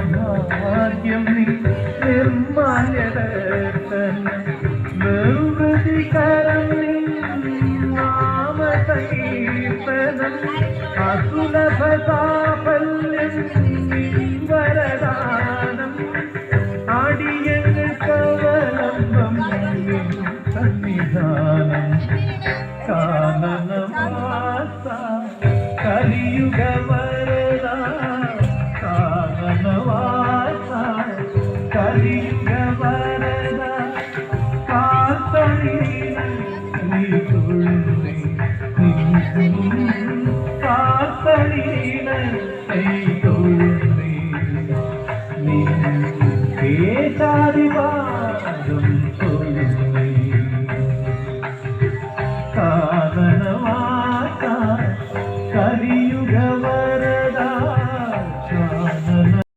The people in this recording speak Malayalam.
സൗഭാഗ്യം നിർമാല്യദർശന നിർവൃതികരം നാമസങ്കീർത്തനം അസുലഭസാഫല്യം വരദാനം അടിയങ്ങൾക്കവലംബം സന്നിധാനം കാനനവാസ കലിയുഗ വരദ കാനനവാസ കലിയുഗ വരദ കാത്തളീന നീ തൊഴുന്നേ കാത്തളീന നീ തൊഴുന്നേ നീ കേശാദിവാ